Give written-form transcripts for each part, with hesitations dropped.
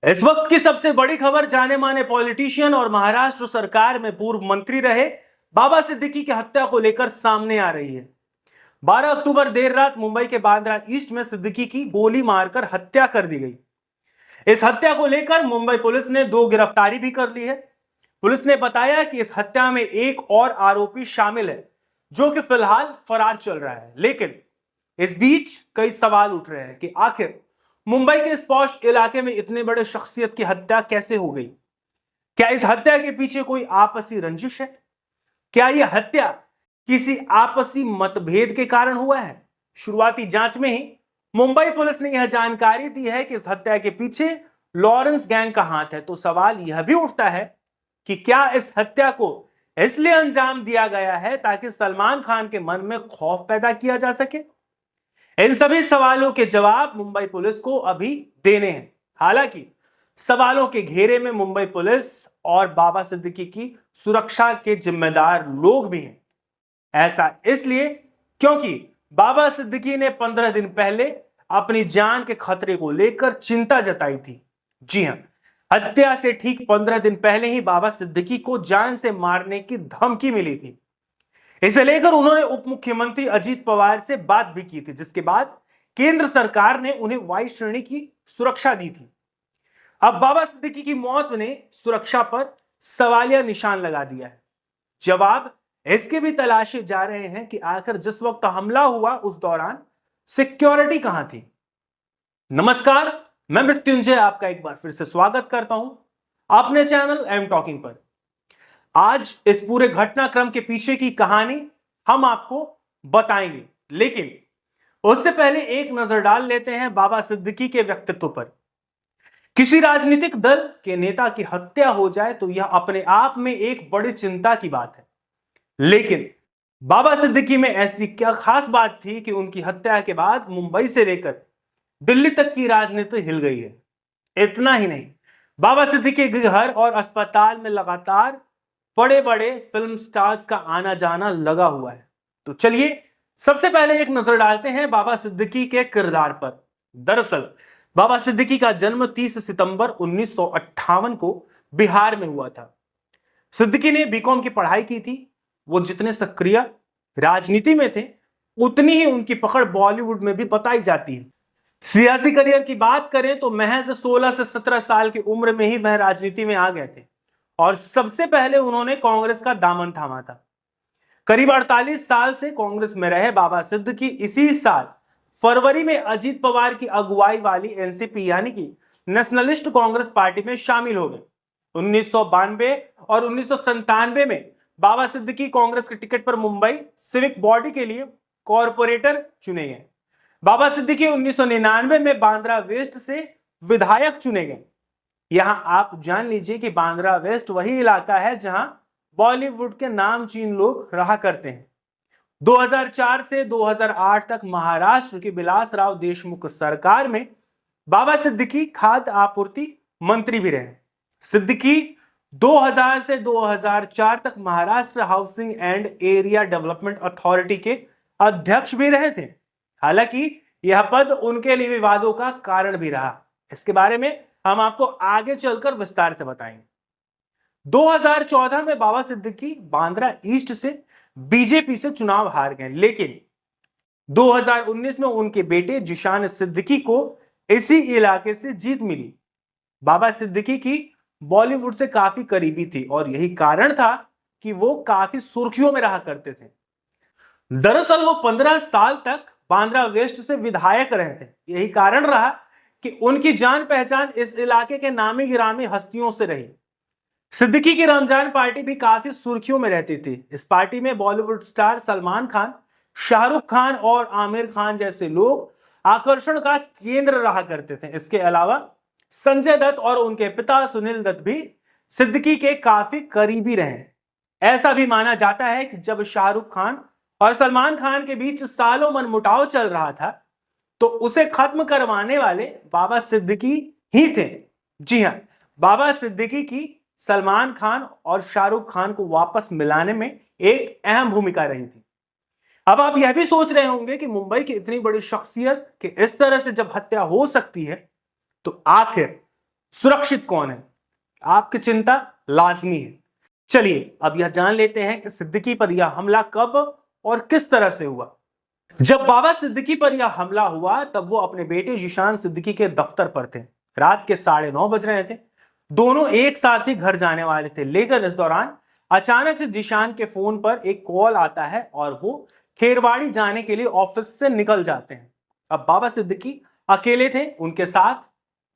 इस वक्त की सबसे बड़ी खबर जाने माने पॉलिटिशियन और महाराष्ट्र सरकार में पूर्व मंत्री रहे बाबा सिद्दीकी की हत्या को लेकर सामने आ रही है। 12 अक्टूबर देर रात मुंबई के बांद्रा ईस्ट में सिद्दीकी की गोली मारकर हत्या कर दी गई। इस हत्या को लेकर मुंबई पुलिस ने 2 गिरफ्तारी भी कर ली है। पुलिस ने बताया कि इस हत्या में एक और आरोपी शामिल है जो कि फिलहाल फरार चल रहा है। लेकिन इस बीच कई सवाल उठ रहे हैं कि आखिर मुंबई के इस पॉश इलाके में इतने बड़े शख्सियत की हत्या कैसे हो गई। क्या इस हत्या के पीछे कोई आपसी रंजिश है? क्या यह हत्या किसी आपसी मतभेद के कारण हुआ है? शुरुआती जांच में ही मुंबई पुलिस ने यह जानकारी दी है कि इस हत्या के पीछे लॉरेंस गैंग का हाथ है। तो सवाल यह भी उठता है कि क्या इस हत्या को इसलिए अंजाम दिया गया है ताकि सलमान खान के मन में खौफ पैदा किया जा सके? इन सभी सवालों के जवाब मुंबई पुलिस को अभी देने हैं। हालांकि सवालों के घेरे में मुंबई पुलिस और बाबा सिद्दीकी की सुरक्षा के जिम्मेदार लोग भी हैं। ऐसा इसलिए क्योंकि बाबा सिद्दीकी ने 15 दिन पहले अपनी जान के खतरे को लेकर चिंता जताई थी। जी हां, हत्या से ठीक 15 दिन पहले ही बाबा सिद्दीकी को जान से मारने की धमकी मिली थी। इसे लेकर उन्होंने उप मुख्यमंत्री अजीत पवार से बात भी की थी, जिसके बाद केंद्र सरकार ने उन्हें वायु श्रेणी की सुरक्षा दी थी। अब बाबा सिद्दीकी की मौत ने सुरक्षा पर सवालिया निशान लगा दिया है। जवाब इसके भी तलाशे जा रहे हैं कि आखिर जिस वक्त हमला हुआ उस दौरान सिक्योरिटी कहां थी। नमस्कार, मैं मृत्युंजय आपका एक बार फिर से स्वागत करता हूं अपने चैनल एम टॉकिंग पर। आज इस पूरे घटनाक्रम के पीछे की कहानी हम आपको बताएंगे, लेकिन उससे पहले एक नजर डाल लेते हैं बाबा सिद्दीकी के व्यक्तित्व पर। किसी राजनीतिक दल के नेता की हत्या हो जाए तो यह अपने आप में एक बड़ी चिंता की बात है, लेकिन बाबा सिद्दीकी में ऐसी क्या खास बात थी कि उनकी हत्या के बाद मुंबई से लेकर दिल्ली तक की राजनीति हिल गई है। इतना ही नहीं, बाबा सिद्दीकी के घर और अस्पताल में लगातार बड़े बड़े फिल्म स्टार्स का आना जाना लगा हुआ है। तो चलिए सबसे पहले एक नजर डालते हैं बाबा सिद्दीकी के किरदार पर। दरअसल बाबा सिद्दीकी का जन्म 30 सितंबर 1958 को बिहार में हुआ था। सिद्दीकी ने बीकॉम की पढ़ाई की थी। वो जितने सक्रिय राजनीति में थे उतनी ही उनकी पकड़ बॉलीवुड में भी बताई जाती है। सियासी करियर की बात करें तो महज 16 से 17 साल की उम्र में ही वह राजनीति में आ गए थे और सबसे पहले उन्होंने कांग्रेस का दामन थामा था। करीब 48 साल से कांग्रेस में रहे बाबा सिद्दीकी इसी साल फरवरी में अजीत पवार की अगुवाई वाली एनसीपी यानी कि नेशनलिस्ट कांग्रेस पार्टी में शामिल हो गए। 1992 और 1997 में बाबा सिद्दीकी कांग्रेस के टिकट पर मुंबई सिविक बॉडी के लिए कॉरपोरेटर चुने गए। बाबा सिद्दीकी 1999 में बांद्रा वेस्ट से विधायक चुने गए। यहां आप जान लीजिए कि बांद्रा वेस्ट वही इलाका है जहां बॉलीवुड के नामचीन लोग रहा करते हैं। 2004 से 2008 तक महाराष्ट्र की बिलासराव देशमुख सरकार में बाबा सिद्दीकी खाद्य आपूर्ति मंत्री भी रहे। सिद्दीकी 2000 से 2004 तक Maharashtra housing and area development authority के अध्यक्ष भी रहे थे। हालांकि यह पद उनके लिए विवादों का कारण भी रहा। इसके बारे में हम आपको आगे चलकर विस्तार से बताएंगे। 2014 में बाबा सिद्दीकी बांद्रा ईस्ट से बीजेपी से चुनाव हार गए, लेकिन 2019 में उनके बेटे जिशान सिद्दीकी को इसी इलाके से जीत मिली। बाबा सिद्दीकी की बॉलीवुड से काफी करीबी थी और यही कारण था कि वो काफी सुर्खियों में रहा करते थे। दरअसल वो 15 साल तक बांद्रा वेस्ट से विधायक रहे थे। यही कारण रहा कि उनकी जान पहचान इस इलाके के नामी गिरामी हस्तियों से रही। सिद्दीकी की रमजान पार्टी भी काफी सुर्खियों में रहती थी। इस पार्टी में बॉलीवुड स्टार सलमान खान, शाहरुख खान और आमिर खान जैसे लोग आकर्षण का केंद्र रहा करते थे। इसके अलावा संजय दत्त और उनके पिता सुनील दत्त भी सिद्दीकी के काफी करीबी रहे। ऐसा भी माना जाता है कि जब शाहरुख खान और सलमान खान के बीच सालों मनमुटाव चल रहा था तो उसे खत्म करवाने वाले बाबा सिद्दीकी ही थे। जी हां, बाबा सिद्दीकी की सलमान खान और शाहरुख खान को वापस मिलाने में एक अहम भूमिका रही थी। अब आप यह भी सोच रहे होंगे कि मुंबई की इतनी बड़ी शख्सियत की इस तरह से जब हत्या हो सकती है तो आखिर सुरक्षित कौन है, आपकी चिंता लाजमी है। चलिए अब यह जान लेते हैं कि सिद्दीकी पर यह हमला कब और किस तरह से हुआ। जब बाबा सिद्दीकी पर यह हमला हुआ तब वो अपने बेटे जीशान सिद्दीकी के दफ्तर पर थे। रात के 9:30 बज रहे थे। दोनों एक साथ ही घर जाने वाले थे, लेकिन इस दौरान अचानक से जीशान के फोन पर एक कॉल आता है और वो खेरवाड़ी जाने के लिए ऑफिस से निकल जाते हैं। अब बाबा सिद्दीकी अकेले थे, उनके साथ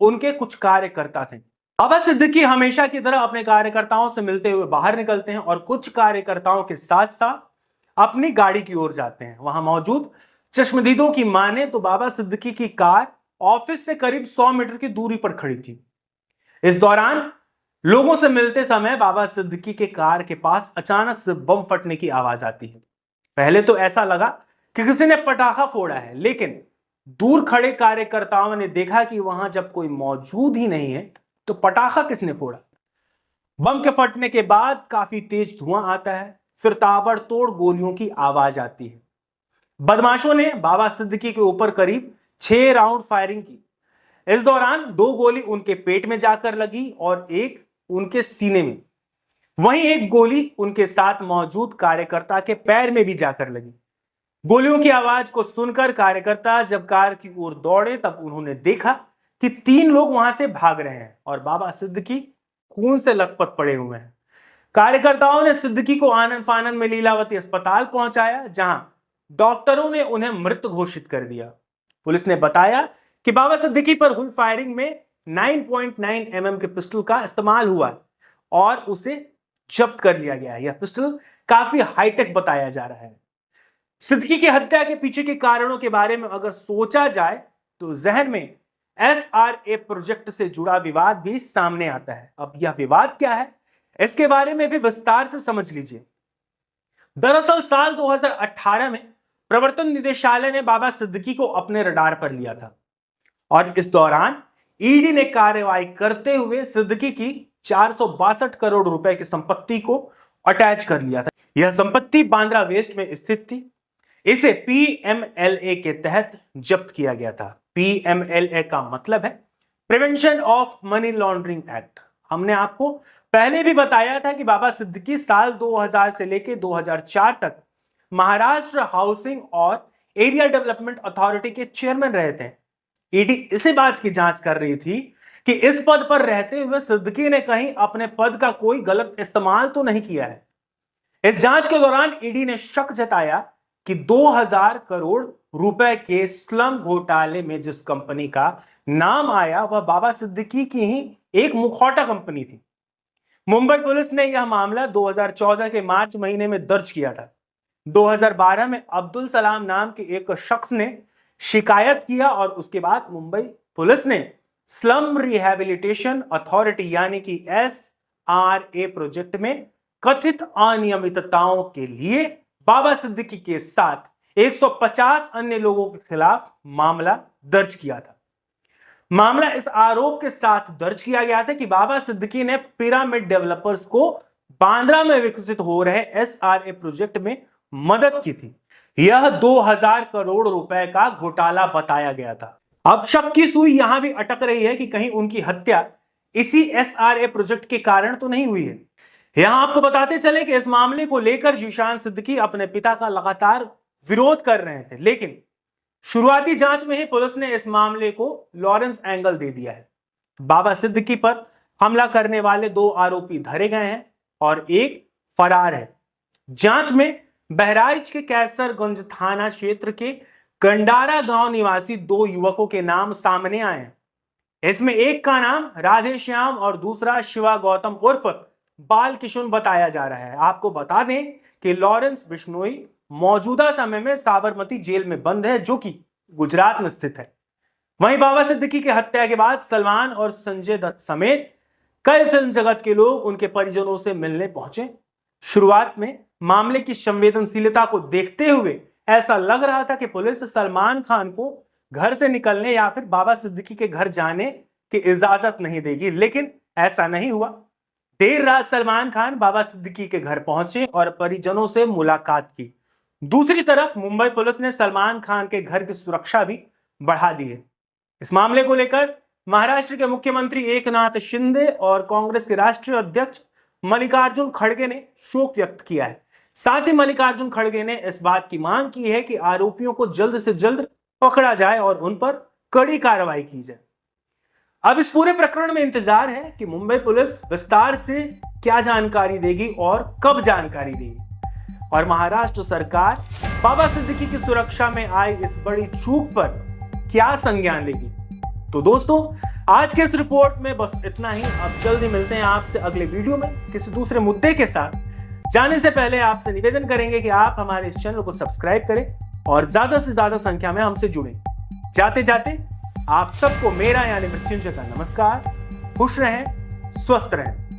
उनके कुछ कार्यकर्ता थे। बाबा सिद्दीकी हमेशा की तरह अपने कार्यकर्ताओं से मिलते हुए बाहर निकलते हैं और कुछ कार्यकर्ताओं के साथ साथ अपनी गाड़ी की ओर जाते हैं। वहां मौजूद चश्मदीदों की माने तो बाबा सिद्दीकी की कार ऑफिस से करीब 100 मीटर की दूरी पर खड़ी थी। इस दौरान लोगों से मिलते समय बाबा सिद्दीकी के कार के पास अचानक से बम फटने की आवाज आती है। पहले तो ऐसा लगा कि किसी ने पटाखा फोड़ा है, लेकिन दूर खड़े कार्यकर्ताओं ने देखा कि वहां जब कोई मौजूद ही नहीं है तो पटाखा किसने फोड़ा। बम के फटने के बाद काफी तेज धुआं आता है, फिर ताबड़तोड़ गोलियों की आवाज आती है। बदमाशों ने बाबा सिद्दीकी के ऊपर करीब 6 राउंड फायरिंग की। इस दौरान 2 गोली उनके पेट में जाकर लगी और एक उनके सीने में, वहीं एक गोली उनके साथ मौजूद कार्यकर्ता के पैर में भी जाकर लगी। गोलियों की आवाज को सुनकर कार्यकर्ता जब कार की ओर दौड़े तब उन्होंने देखा कि 3 लोग वहां से भाग रहे हैं और बाबा सिद्दीकी खून से लथपथ पड़े हुए हैं। कार्यकर्ताओं ने सिद्दीकी को आनन फानन में लीलावती अस्पताल पहुंचाया, जहां डॉक्टरों ने उन्हें मृत घोषित कर दिया। पुलिस ने बताया कि बाबा सिद्दीकी पर हुई फायरिंग में 9.9 mm के पिस्टल का इस्तेमाल हुआ और उसे जब्त कर लिया गया है। यह पिस्टल काफी हाईटेक बताया जा रहा है। सिद्दीकी की हत्या के पीछे के कारणों के बारे में अगर सोचा जाए तो जहन में SRA प्रोजेक्ट से जुड़ा विवाद भी सामने आता है। अब यह विवाद क्या है, इसके बारे में भी विस्तार से समझ लीजिए। दरअसल साल 2018 में प्रवर्तन निदेशालय ने बाबा सिद्दीकी को अपने रडार पर लिया था और इस दौरान ईडी ने कार्रवाई करते हुए सिद्दीकी की 462 करोड़ रुपए की संपत्ति को अटैच कर लिया था। यह संपत्ति बांद्रा वेस्ट में स्थित थी। इसे PMLA के तहत जब्त किया गया था। PMLA का मतलब है prevention of money laundering act. हमने आपको पहले भी बताया था कि बाबा सिद्दीकी साल 2000 से लेकर 2004 तक महाराष्ट्र हाउसिंग और एरिया डेवलपमेंट अथॉरिटी के चेयरमैन रहे थे। ईडी इसी बात की जांच कर रही थी कि इस पद पर रहते हुए सिद्दीकी ने कहीं अपने पद का कोई गलत इस्तेमाल तो नहीं किया है। इस जांच के दौरान ईडी ने शक जताया कि 2000 करोड़ रुपए के स्लम घोटाले में जिस कंपनी का नाम आया वह बाबा सिद्दीकी की ही एक मुखौटा कंपनी थी। मुंबई पुलिस ने यह मामला 2014 के मार्च महीने में दर्ज किया था। 2012 में अब्दुल सलाम नाम के एक शख्स ने शिकायत किया और उसके बाद मुंबई पुलिस ने स्लम रिहैबिलिटेशन अथॉरिटी यानी कि SRA प्रोजेक्ट में कथित अनियमितताओं के लिए बाबा सिद्दीकी के साथ 150 अन्य लोगों के खिलाफ मामला दर्ज किया था। मामला इस आरोप के साथ दर्ज किया गया था कि बाबा सिद्दीकी ने पिरामिड डेवलपर्स को बांद्रा में विकसित हो रहे SRA प्रोजेक्ट में मदद की थी। यह 2000 करोड़ रुपए का घोटाला बताया गया था। अब शक की सुई यहां भी अटक रही है कि कहीं उनकी हत्या इसी SRA प्रोजेक्ट के कारण तो नहीं हुई है। यहां आपको बताते चले कि इस मामले को लेकर जीशान सिद्दीकी अपने पिता का लगातार विरोध कर रहे थे, लेकिन शुरुआती जांच में ही पुलिस ने इस मामले को लॉरेंस एंगल दे दिया है। बाबा सिद्दीकी पर हमला करने वाले 2 आरोपी धरे गए हैं और एक फरार है। जांच में बहराइच के कैसरगंज थाना क्षेत्र के गंडारा गांव निवासी 2 युवकों के नाम सामने आए हैं। इसमें एक का नाम राधेश्याम और दूसरा शिवा गौतम उर्फ बाल किशुन बताया जा रहा है। आपको बता दें कि लॉरेंस बिश्नोई मौजूदा समय में साबरमती जेल में बंद है, जो कि गुजरात में स्थित है। वहीं बाबा सिद्दीकी की हत्या के बाद सलमान और संजय दत्त समेत कई फिल्म जगत के लोग उनके परिजनों से मिलने पहुंचे। शुरुआत में मामले की संवेदनशीलता को देखते हुए ऐसा लग रहा था कि पुलिस सलमान खान को घर से निकलने या फिर बाबा सिद्दीकी के घर जाने की इजाजत नहीं देगी, लेकिन ऐसा नहीं हुआ। देर रात सलमान खान बाबा सिद्दीकी के घर पहुंचे और परिजनों से मुलाकात की। दूसरी तरफ मुंबई पुलिस ने सलमान खान के घर की सुरक्षा भी बढ़ा दी है। इस मामले को लेकर महाराष्ट्र के मुख्यमंत्री एकनाथ शिंदे और कांग्रेस के राष्ट्रीय अध्यक्ष मल्लिकार्जुन खड़गे ने शोक व्यक्त किया है। साथ ही मल्लिकार्जुन खड़गे ने इस बात की मांग की है कि आरोपियों को जल्द से जल्द पकड़ा जाए और उन पर कड़ी कार्रवाई की जाए। अब इस पूरे प्रकरण में इंतजार है कि मुंबई पुलिस विस्तार से क्या जानकारी देगी और कब जानकारी देगी, और महाराष्ट्र सरकार बाबा सिद्दीकी की सुरक्षा में आई इस बड़ी चूक पर क्या संज्ञान लेगी। तो दोस्तों, आज के इस रिपोर्ट में बस इतना ही। अब जल्दी मिलते हैं आपसे अगले वीडियो में किसी दूसरे मुद्दे के साथ। जाने से पहले आपसे निवेदन करेंगे कि आप हमारे इस चैनल को सब्सक्राइब करें और ज्यादा से ज्यादा संख्या में हमसे जुड़ें। जाते जाते आप सबको मेरा यानी मृत्युंजय का नमस्कार। खुश रहें, स्वस्थ रहें।